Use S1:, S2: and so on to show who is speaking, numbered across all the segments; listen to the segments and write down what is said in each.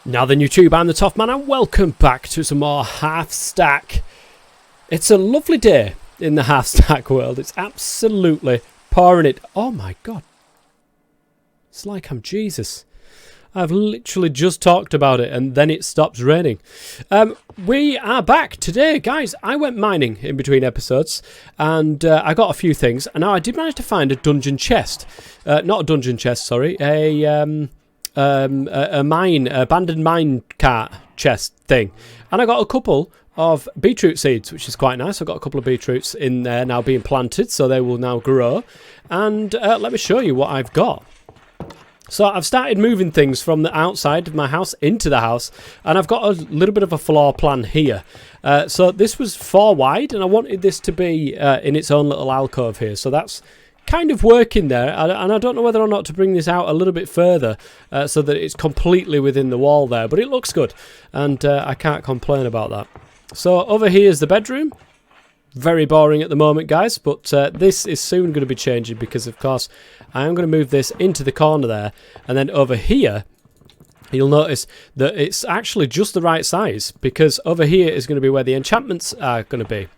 S1: Now then, YouTube, I'm the Toff Man, and welcome back to some more Halfstack. It's a lovely day in the Halfstack world. It's absolutely pouring it. Oh my god. It's like I'm Jesus. I've literally just talked about it and then it stops raining. We are back today, guys. I went mining in between episodes and I got a few things. And now I did manage to find a dungeon chest. Not a dungeon chest, sorry. A abandoned mine cart chest thing. And I got a couple of beetroot seeds, which is quite nice. I've got a couple of beetroots in there now being planted, so they will now grow. And let me show you what I've got. So I've started moving things from the outside of my house into the house, and I've got a little bit of a floor plan here. So this was 4 wide, and I wanted this to be in its own little alcove here. So that's kind of working there, and I don't know whether or not to bring this out a little bit further so that it's completely within the wall there, but it looks good, and I can't complain about that. So over here is the bedroom. Very boring at the moment, guys, but this is soon going to be changing because, of course, I am going to move this into the corner there, and then over here you'll notice that it's actually just the right size, because over here is going to be where the enchantments are going to be.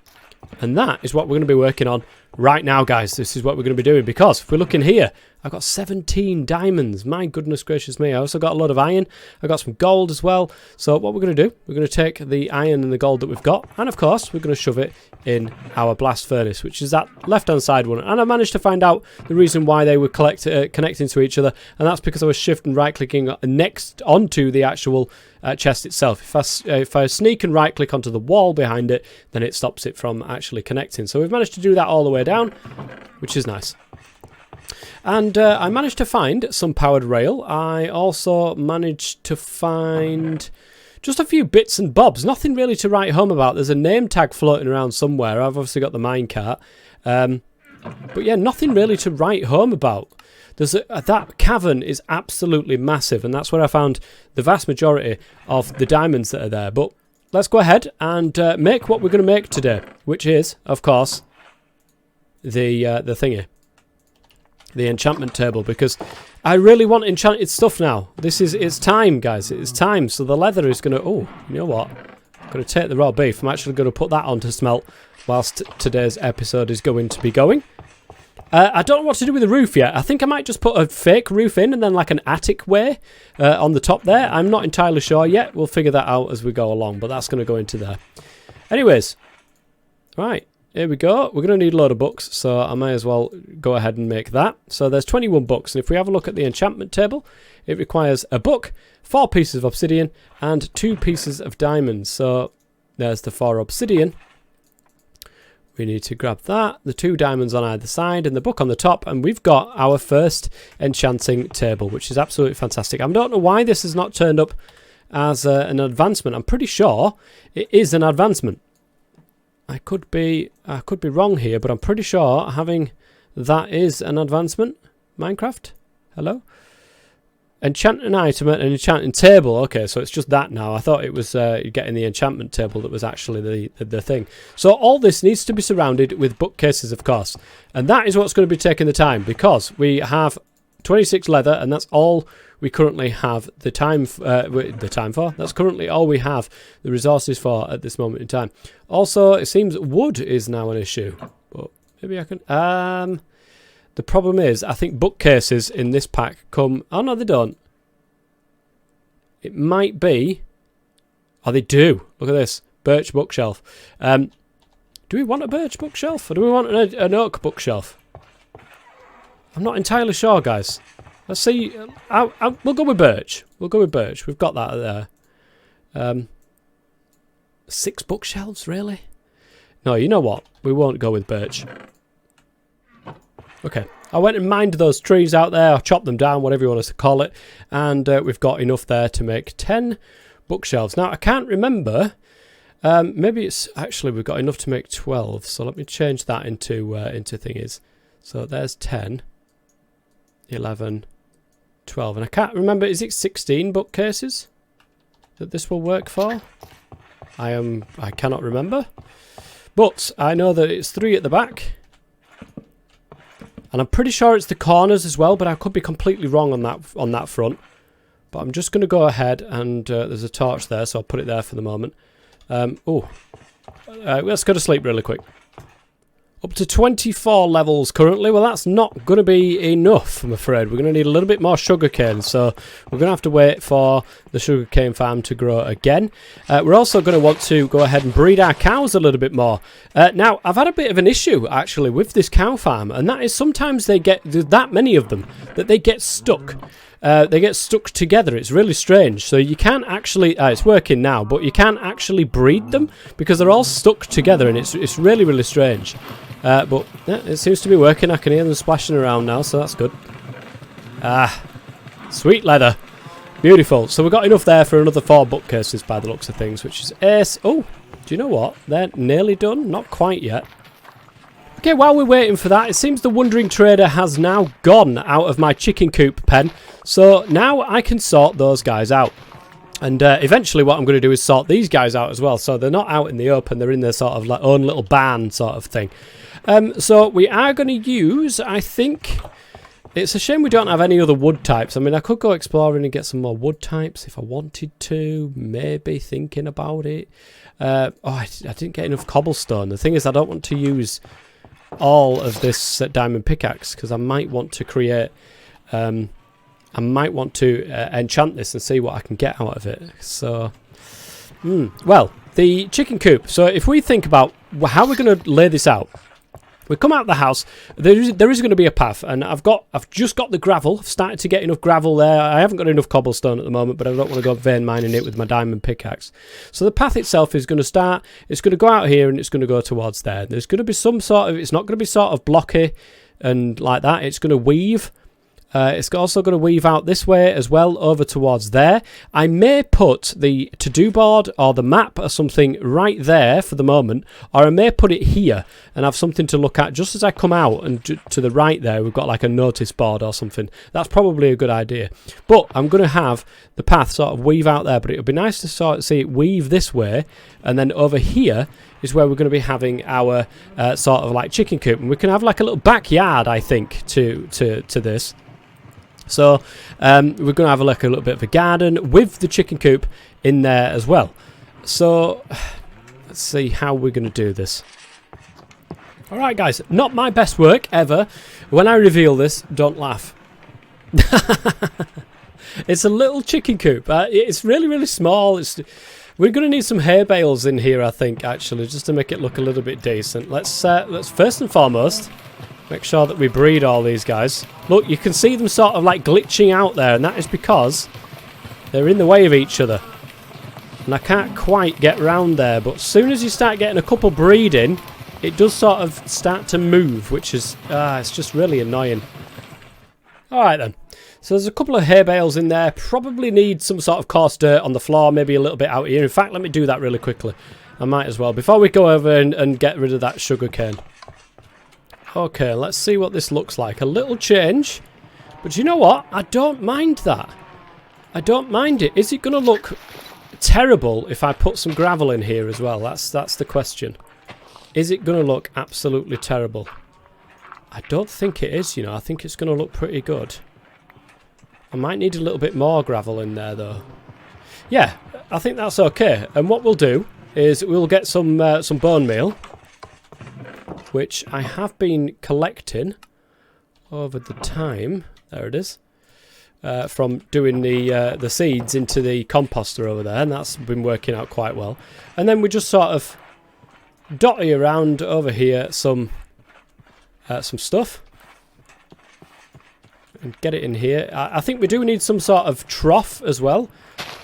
S1: And that is what we're going to be working on right now, guys. This is what we're going to be doing, because if we look in here, I've got 17 diamonds. My goodness gracious me. I also got a lot of iron. I got some gold as well. So what we're going to do, we're going to take the iron and the gold that we've got, and of course we're going to shove it in our blast furnace, which is that left-hand side one. And I managed to find out the reason why they were connecting to each other, and that's because I was shift and right-clicking next onto the actual chest itself. If I sneak and right-click onto the wall behind it, then it stops it from actually connecting. So we've managed to do that all the way down, which is nice. And I managed to find some powered rail. I also managed to find just a few bits and bobs. Nothing really to write home about. There's a name tag floating around somewhere. I've obviously got the minecart. But yeah, nothing really to write home about. That cavern is absolutely massive, and that's where I found the vast majority of the diamonds that are there. But let's go ahead and make what we're going to make today, which is, of course, the thingy. The enchantment table, because I really want enchanted stuff now. It's time, guys. It's time. So the leather is going to... Oh, you know what? I'm going to take the raw beef. I'm actually going to put that on to smelt whilst today's episode is going to be going. I don't know what to do with the roof yet. I think I might just put a fake roof in and then like an attic way on the top there. I'm not entirely sure yet. We'll figure that out as we go along, but that's going to go into there. Anyways, right. Here we go. We're going to need a load of books, so I may as well go ahead and make that. So there's 21 books, and if we have a look at the enchantment table, it requires a book, 4 pieces of obsidian, and 2 pieces of diamonds. So there's the 4 obsidian. We need to grab that, the 2 diamonds on either side, and the book on the top, and we've got our first enchanting table, which is absolutely fantastic. I don't know why this has not turned up as an advancement. I'm pretty sure it is an advancement. I could be wrong here, but I'm pretty sure having that is an advancement. Minecraft, hello. Enchant an item at an enchanting table. Okay, so it's just that now. I thought it was getting the enchantment table that was actually the thing. So all this needs to be surrounded with bookcases, of course, and that is what's going to be taking the time, because we have 26 leather, and that's all we currently have the time for. That's currently all we have the resources for at this moment in time. Also, it seems wood is now an issue, but maybe I can... the problem is, I think bookcases in this pack come... Oh, no, they don't. It might be... Oh, they do. Look at this. Birch bookshelf. Do we want a birch bookshelf, or do we want an oak bookshelf? I'm not entirely sure, guys. Let's see. We'll go with birch. We'll go with birch. We've got that there. 6 bookshelves, really? No, you know what? We won't go with birch. Okay. I went and mined those trees out there. I chopped them down, whatever you want us to call it. And we've got enough there to make 10 bookshelves. Now, I can't remember. Maybe it's... Actually, we've got enough to make 12. So let me change that into thingies. So there's 10. 11, 12, and I can't remember, is it 16 bookcases that this will work for? I cannot remember, but I know that it's 3 at the back, and I'm pretty sure it's the corners as well, but I could be completely wrong on that front. But I'm just going to go ahead and there's a torch there, so I'll put it there for the moment. Let's go to sleep really quick. Up to 24 levels currently. Well, that's not going to be enough, I'm afraid. We're going to need a little bit more sugarcane, so we're going to have to wait for the sugarcane farm to grow again. We're also going to want to go ahead and breed our cows a little bit more. Now, I've had a bit of an issue, actually, with this cow farm, and that is sometimes they get, there's that many of them, that they get stuck. They get stuck together. It's really strange. So you can't actually... it's working now, but you can't actually breed them because they're all stuck together, and it's really, really strange. But yeah, it seems to be working. I can hear them splashing around now, so that's good. Sweet leather. Beautiful. So we've got enough there for another 4 bookcases by the looks of things, which is ace. Oh, do you know what? They're nearly done. Not quite yet. Okay, while we're waiting for that, it seems the Wandering Trader has now gone out of my chicken coop pen. So now I can sort those guys out. And eventually what I'm going to do is sort these guys out as well. So they're not out in the open. They're in their sort of like own little barn sort of thing. So we are going to use, I think... It's a shame we don't have any other wood types. I mean, I could go exploring and get some more wood types if I wanted to. Maybe thinking about it. I didn't get enough cobblestone. The thing is, I don't want to use all of this diamond pickaxe because I might want to create... I might want to enchant this and see what I can get out of it. So, well, the chicken coop. So if we think about how we're going to lay this out, we come out of the house. There is going to be a path, and I've just got the gravel. I've started to get enough gravel there. I haven't got enough cobblestone at the moment, but I don't want to go vein mining it with my diamond pickaxe. So the path itself is going to start. It's going to go out here, and it's going to go towards there. There's going to be some sort of. It's not going to be sort of blocky and like that. It's going to weave. It's also going to weave out this way as well over towards there. I may put the to-do board or the map or something right there for the moment, or I may put it here and have something to look at just as I come out, and to the right there we've got like a notice board or something. That's probably a good idea. But I'm going to have the path sort of weave out there, but it would be nice to sort of see it weave this way, and then over here is where we're going to be having our sort of like chicken coop, and we can have like a little backyard, I think, to this. So we're going to have a little bit of a garden with the chicken coop in there as well. So let's see how we're going to do this. Alright guys, not my best work ever. When I reveal this, don't laugh. It's a little chicken coop. It's really, really small. We're going to need some hay bales in here, I think, actually, just to make it look a little bit decent. Let's first and foremost... make sure that we breed all these guys. Look, you can see them sort of like glitching out there, and that is because they're in the way of each other. And I can't quite get round there, but as soon as you start getting a couple breeding, it does sort of start to move, which is, it's just really annoying. Alright then. So there's a couple of hay bales in there. Probably need some sort of coarse dirt on the floor, maybe a little bit out here. In fact, let me do that really quickly. I might as well, before we go over and get rid of that sugar cane. Okay, let's see what this looks like. A little change. But you know what? I don't mind that. I don't mind it. Is it going to look terrible if I put some gravel in here as well? That's the question. Is it going to look absolutely terrible? I don't think it is, you know. I think it's going to look pretty good. I might need a little bit more gravel in there, though. Yeah, I think that's okay. And what we'll do is we'll get some bone meal, which I have been collecting over the time. There it is. From doing the seeds into the composter over there, and that's been working out quite well. And then we just sort of dotty around over here some stuff and get it in here. I think we do need some sort of trough as well.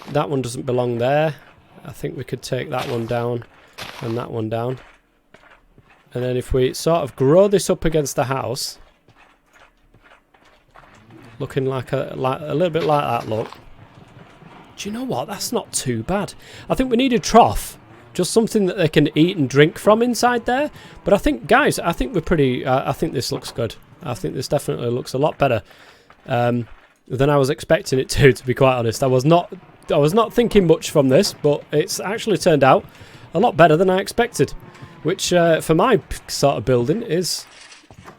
S1: That one doesn't belong there. I think we could take that one down and that one down. And then if we sort of grow this up against the house, looking like a little bit like that look. Do you know what? That's not too bad. I think we need a trough. Just something that they can eat and drink from inside there. But I think, guys, I think we're pretty... I think this looks good. I think this definitely looks a lot better than I was expecting it to be quite honest. I was not thinking much from this, but it's actually turned out a lot better than I expected. Which, for my sort of building is...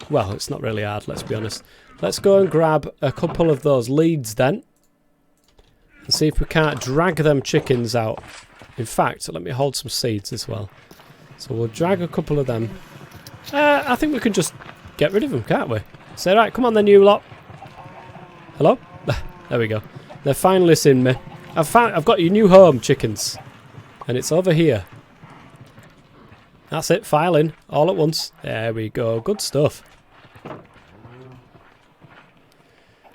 S1: Well, it's not really hard, let's be honest. Let's go and grab a couple of those leads then. and see if we can't drag them chickens out. In fact, let me hold some seeds as well. So we'll drag a couple of them. I think we can just get rid of them, can't we? Say, right, come on then, you lot. Hello? There we go. They're finally seen me. I've got your new home, chickens. And it's over here. That's it, filing all at once. There we go, good stuff.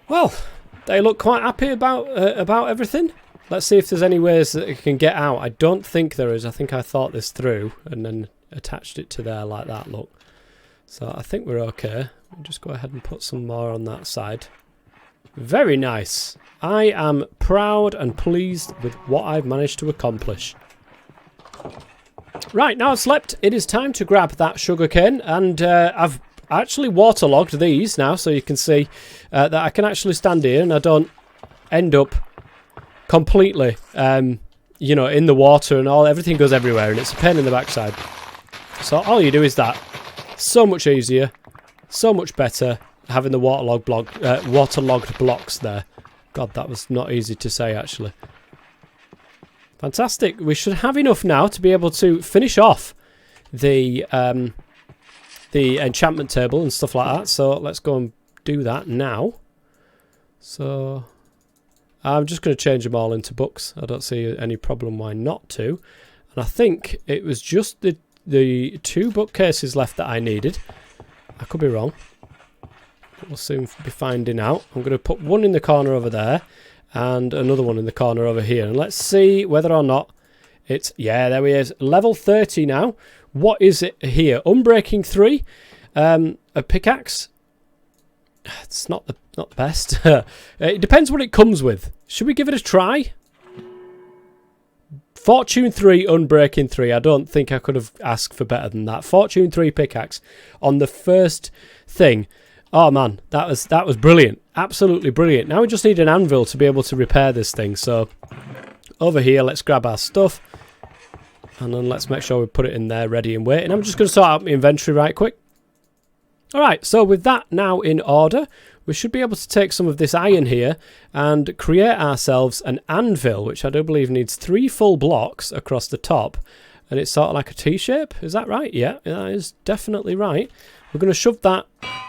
S1: Well, they look quite happy about everything. Let's see if there's any ways that it can get out. I don't think there is. I think I thought this through and then attached it to there like that, look. So I think we're okay. We'll just go ahead and put some more on that side. Very nice. I am proud and pleased with what I've managed to accomplish. Right, now I've slept, it is time to grab that sugarcane, and I've actually waterlogged these now, so you can see that I can actually stand here and I don't end up completely, you know, in the water and everything goes everywhere, and it's a pain in the backside. So all you do is that. So much easier, so much better having the waterlogged blocks there. God, that was not easy to say actually. Fantastic. We should have enough now to be able to finish off the enchantment table and stuff like that. So let's go and do that now. So I'm just going to change them all into books. I don't see any problem why not to. And I think it was just the 2 bookcases left that I needed. I could be wrong. We'll soon be finding out. I'm going to put one in the corner over there and another one in the corner over here. And let's see whether or not it's... Yeah, there he is. Level 30 now. What is it here? Unbreaking 3. A pickaxe. It's not the best. It depends what it comes with. Should we give it a try? Fortune 3, Unbreaking 3. I don't think I could have asked for better than that. Fortune 3 pickaxe on the first thing. Oh man, that was brilliant. Absolutely brilliant. Now we just need an anvil to be able to repair this thing. So over here, let's grab our stuff. And then let's make sure we put it in there ready and waiting. I'm just going to sort out my inventory right quick. Alright, so with that now in order, we should be able to take some of this iron here and create ourselves an anvil, which I do believe needs 3 full blocks across the top. And it's sort of like a T-shape. Is that right? Yeah, that is definitely right. We're going to shove that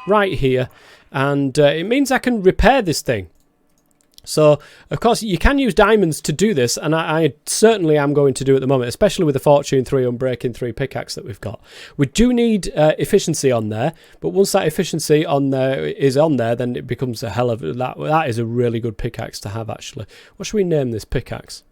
S1: right here, and it means I can repair this thing. So, of course, you can use diamonds to do this, and I certainly am going to do at the moment, especially with the Fortune 3 Unbreaking 3 pickaxe that we've got. We do need efficiency on there, but once that efficiency on there is on there, then it becomes a hell of... That is a really good pickaxe to have, actually. What should we name this pickaxe?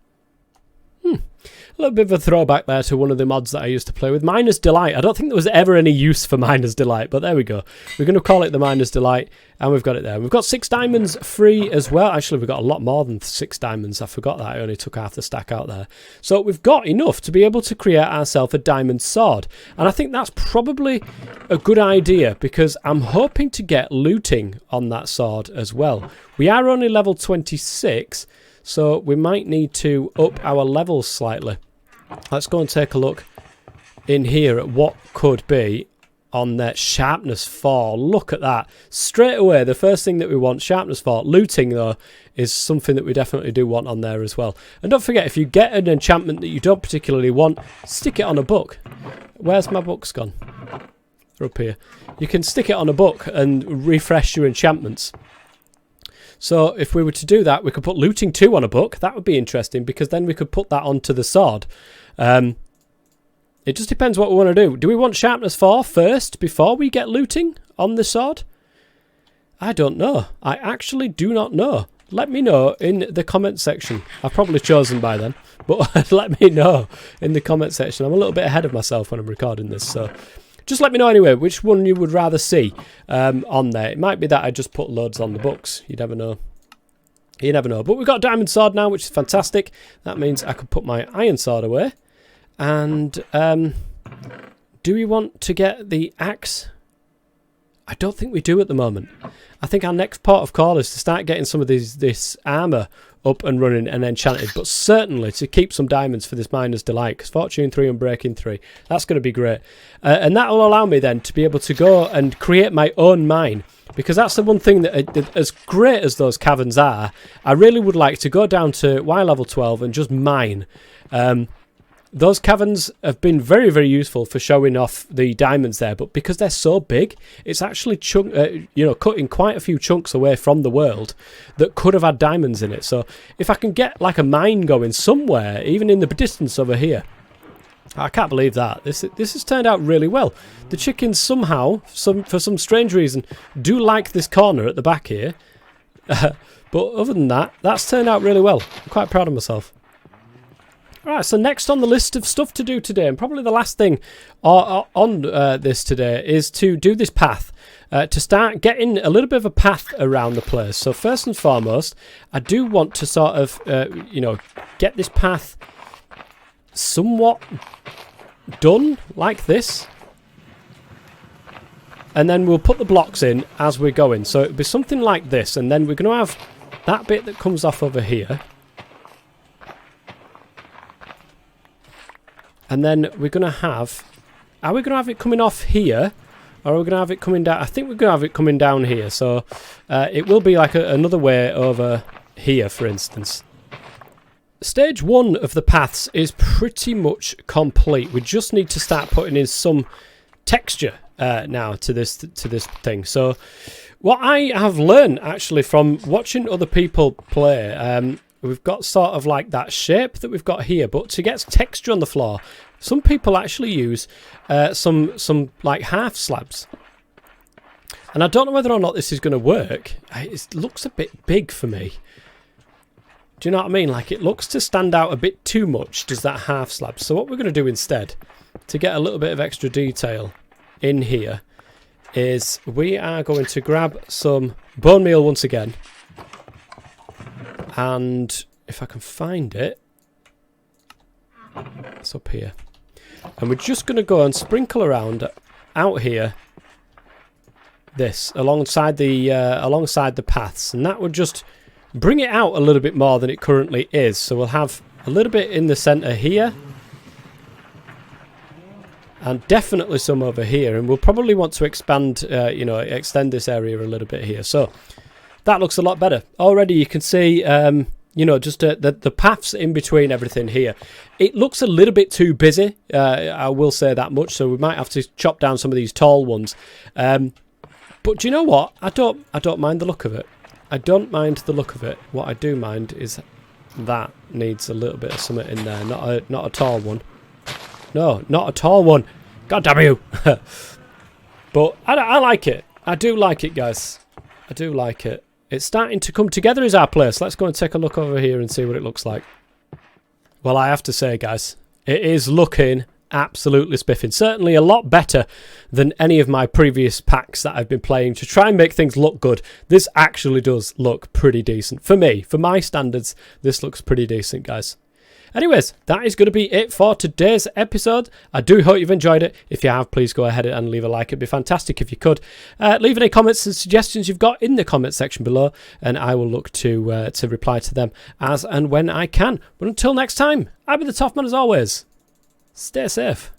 S1: A little bit of a throwback there to one of the mods that I used to play with. Miner's Delight. I don't think there was ever any use for Miner's Delight, but there we go. We're going to call it the Miner's Delight, and we've got it there. We've got 6 diamonds free as well. Actually, we've got a lot more than 6 diamonds. I forgot that. I only took half the stack out there. So we've got enough to be able to create ourselves a diamond sword. And I think that's probably a good idea, because I'm hoping to get looting on that sword as well. We are only level 26, so we might need to up our levels slightly. Let's go and take a look in here at what could be on their sharpness 4. Look at that. Straight away, the first thing that we want, sharpness 4. Looting, though, is something that we definitely do want on there as well. And don't forget, if you get an enchantment that you don't particularly want, stick it on a book. Where's my books gone? They're up here. You can stick it on a book and refresh your enchantments. So if we were to do that, we could put looting 2 on a book. That would be interesting, because then we could put that onto the sword. It just depends what we want to do. Do we want sharpness 4 first before we get looting on the sword? I don't know. I actually do not know. Let me know in the comment section. I've probably chosen by then, but let me know in the comment section. I'm a little bit ahead of myself when I'm recording this, so just let me know anyway which one you would rather see on there. It might be that I just put loads on the books. You never know. You never know. But we've got a diamond sword now, which is fantastic. That means I could put my iron sword away. And do we want to get the axe? I don't think we do at the moment. I think our next port of call is to start getting some of this armour up and running and enchanted, but certainly to keep some diamonds for this Miner's Delight, because Fortune 3 and Unbreaking 3, that's going to be great. And that will allow me then to be able to go and create my own mine, Because that's the one thing that, as great as those caverns are, I really would like to go down to Y level 12 and just mine. Those caverns have been very, very useful for showing off the diamonds there, but because they're so big, it's actually cutting quite a few chunks away from the world that could have had diamonds in it. So if I can get like a mine going somewhere, even in the distance over here, I can't believe that. This has turned out really well. The chickens somehow, for some strange reason, do like this corner at the back here. But other than that, that's turned out really well. I'm quite proud of myself. Alright, so next on the list of stuff to do today, and probably the last thing on this today, is to do this path. To start getting a little bit of a path around the place. So first and foremost, I do want to sort of, get this path somewhat done like this. And then we'll put the blocks in as we're going. So it'll be something like this, and then we're going to have that bit that comes off over here. And then we're going to have... Are we going to have it coming off here? Or are we going to have it coming down? I think we're going to have it coming down here. So it will be like another way over here, for instance. Stage 1 of the paths is pretty much complete. We just need to start putting in some texture now to this thing. So what I have learned actually from watching other people play... we've got sort of like that shape that we've got here, but to get texture on the floor, some people actually use some like half slabs. And I don't know whether or not this is going to work. It looks a bit big for me. Do you know what I mean? Like it looks to stand out a bit too much, does that half slab. So what we're going to do instead, to get a little bit of extra detail in here, is we are going to grab some bone meal once again. And if I can find it, it's up here. And we're just going to go and sprinkle around out here this alongside the paths, and that would just bring it out a little bit more than it currently is. So we'll have a little bit in the centre here, and definitely some over here, and we'll probably want to expand, extend this area a little bit here. So that looks a lot better. Already you can see, just the paths in between everything here. It looks a little bit too busy, I will say that much, so we might have to chop down some of these tall ones. But do you know what? I don't mind the look of it. I don't mind the look of it. What I do mind is that needs a little bit of something in there. Not a tall one. No, not a tall one. God damn you. But I like it. I do like it, guys. I do like it. It's starting to come together as our place. Let's go and take a look over here and see what it looks like. Well, I have to say, guys, it is looking absolutely spiffing. Certainly a lot better than any of my previous packs that I've been playing to try and make things look good. This actually does look pretty decent. For me, for my standards, this looks pretty decent, guys. Anyways, that is going to be it for today's episode. I do hope you've enjoyed it. If you have, please go ahead and leave a like. It'd be fantastic if you could. Leave any comments and suggestions you've got in the comment section below, and I will look to reply to them as and when I can. But until next time, I'll be the Tough Man as always. Stay safe.